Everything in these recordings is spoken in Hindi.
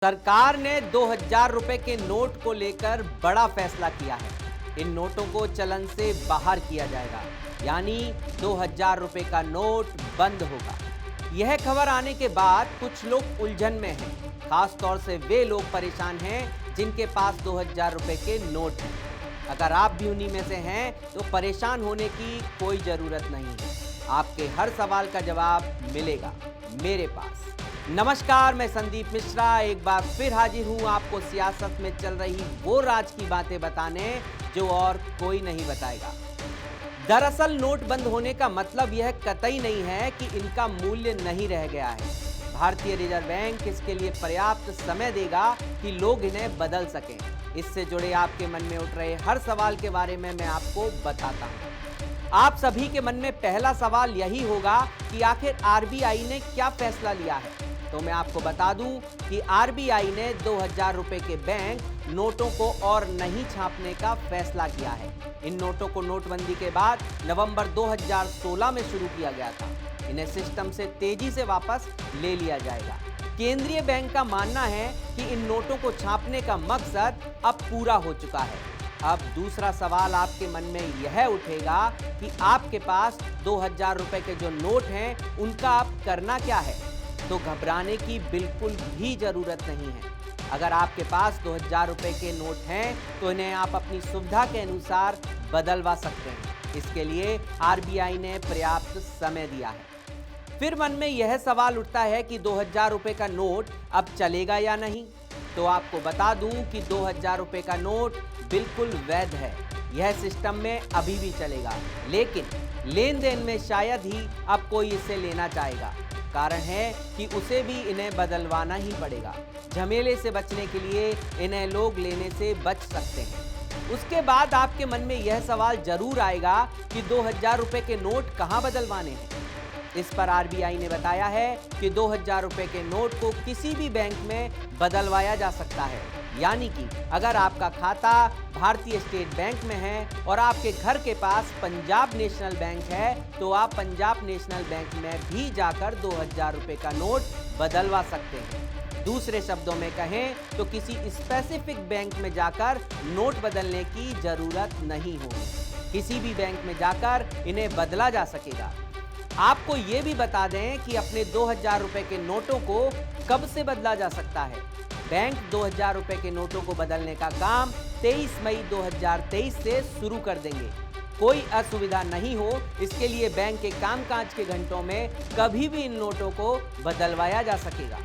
सरकार ने 2000 रुपए के नोट को लेकर बड़ा फैसला किया है। इन नोटों को चलन से बाहर किया जाएगा, यानी 2000 रुपए का नोट बंद होगा। यह खबर आने के बाद कुछ लोग उलझन में हैं। खास तौर से वे लोग परेशान हैं जिनके पास 2000 रुपए के नोट हैं। अगर आप भी उन्हीं में से हैं तो परेशान होने की कोई जरूरत नहीं है। आपके हर सवाल का जवाब मिलेगा मेरे पास। नमस्कार, मैं संदीप मिश्रा एक बार फिर हाजिर हूं आपको सियासत में चल रही वो राज की बातें बताने जो और कोई नहीं बताएगा। दरअसल नोट बंद होने का मतलब यह कतई नहीं है कि इनका मूल्य नहीं रह गया है। भारतीय रिजर्व बैंक इसके लिए पर्याप्त समय देगा कि लोग इन्हें बदल सकें। इससे जुड़े आपके मन में उठ रहे हर सवाल के बारे में मैं आपको बताता हूं। आप सभी के मन में पहला सवाल यही होगा कि आखिर आरबीआई ने क्या फैसला लिया है। तो मैं आपको बता दूं कि आरबीआई ने 2000 रुपए के बैंक नोटों को और नहीं छापने का फैसला किया है। इन नोटों को नोटबंदी के बाद नवंबर 2016 में शुरू किया गया था। इन्हें सिस्टम से तेजी से वापस ले लिया जाएगा। केंद्रीय बैंक का मानना है कि इन नोटों को छापने का मकसद अब पूरा हो चुका है। अब दूसरा सवाल आपके मन में यह उठेगा कि आपके पास 2000 रुपए के जो नोट हैं उनका अब करना क्या है। तो घबराने की बिल्कुल भी जरूरत नहीं है। अगर आपके पास 2000 रुपए के नोट हैं तो इन्हें आप अपनी सुविधा के अनुसार बदलवा सकते हैं। इसके लिए आरबीआई ने पर्याप्त समय दिया है। फिर मन में यह सवाल उठता है कि 2000 रुपए का नोट अब चलेगा या नहीं। तो आपको बता दूं कि 2000 रुपए का नोट बिल्कुल वैध है। यह सिस्टम में अभी भी चलेगा, लेकिन लेन देन में शायद ही अब कोई इसे लेना चाहेगा। कारण है कि उसे भी इन्हें बदलवाना ही पड़ेगा। झमेले से बचने के लिए इन्हें लोग लेने से बच सकते हैं। उसके बाद आपके मन में यह सवाल जरूर आएगा कि 2000 रुपए के नोट कहां बदलवाने हैं। इस पर आरबीआई ने बताया है कि 2000 रुपए के नोट को किसी भी बैंक में बदलवाया जा सकता है। यानी कि अगर आपका खाता भारतीय स्टेट बैंक में है और आपके घर के पास पंजाब नेशनल बैंक है तो आप पंजाब नेशनल बैंक में भी जाकर 2000 रुपए का नोट बदलवा सकते हैं। दूसरे शब्दों में कहें तो किसी स्पेसिफिक बैंक में जाकर नोट बदलने की जरूरत नहीं होगी। किसी भी बैंक में जाकर इन्हें बदला जा सकेगा। आपको ये भी बता दें कि अपने 2000 रुपए के नोटों को कब से बदला जा सकता है। बैंक 2000 रुपए के नोटों को बदलने का काम 23 मई 2023 से शुरू कर देंगे। कोई असुविधा नहीं हो, इसके लिए बैंक के कामकाज के घंटों में कभी भी इन नोटों को बदलवाया जा सकेगा।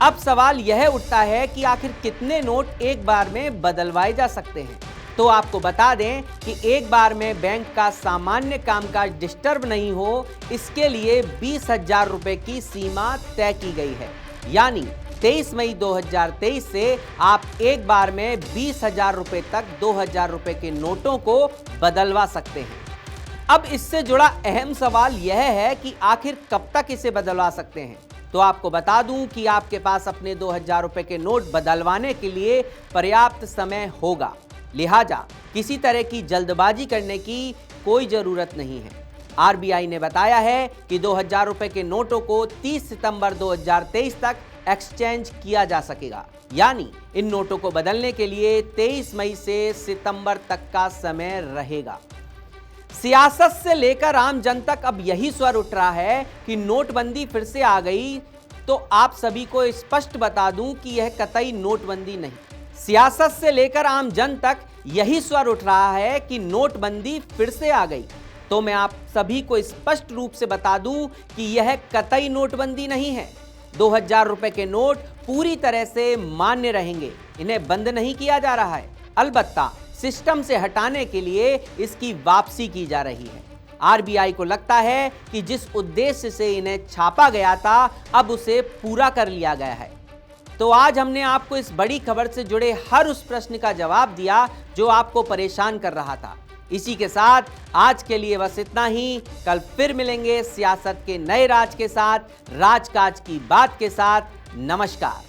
अब सवाल यह उठता है कि आखिर कितने नोट एक बार में बदलवाए जा सकते हैं। तो आपको बता दें कि एक बार में बैंक का सामान्य कामकाज डिस्टर्ब नहीं हो, इसके लिए 20,000 रुपए की सीमा तय की गई है। यानी 23 मई 2023 से आप एक बार में 20,000 रुपए तक 2000 रुपए के नोटों को बदलवा सकते हैं। अब इससे जुड़ा अहम सवाल यह है कि आखिर कब तक इसे बदलवा सकते हैं। तो आपको बता दूं कि आपके पास अपने 2000 रुपए के नोट बदलवाने के लिए पर्याप्त समय होगा। लिहाजा किसी तरह की जल्दबाजी करने की कोई जरूरत नहीं है। आरबीआई ने बताया है कि 2000 रुपए के नोटों को 30 सितंबर 2023 तक एक्सचेंज किया जा सकेगा। यानी इन नोटों को बदलने के लिए 23 मई से सितंबर तक का समय रहेगा। सियासत से लेकर आम जन तक अब यही स्वर उठ रहा है कि नोटबंदी फिर से आ गई। तो आप सभी को स्पष्ट बता दूं कि यह कतई नोटबंदी नहीं। सियासत से लेकर आम जन तक यही स्वर उठ रहा है कि नोटबंदी फिर से आ गई। तो मैं आप सभी को स्पष्ट रूप से बता दूं कि यह कतई नोटबंदी नहीं है। 2000 रुपए के नोट पूरी तरह से मान्य रहेंगे। इन्हें बंद नहीं किया जा रहा है। अलबत्ता सिस्टम से हटाने के लिए इसकी वापसी की जा रही है। आरबीआई को लगता है कि जिस उद्देश्य से इन्हें छापा गया था अब उसे पूरा कर लिया गया है। तो आज हमने आपको इस बड़ी खबर से जुड़े हर उस प्रश्न का जवाब दिया जो आपको परेशान कर रहा था। इसी के साथ आज के लिए बस इतना ही। कल फिर मिलेंगे सियासत के नए राज के साथ, राजकाज की बात के साथ। नमस्कार।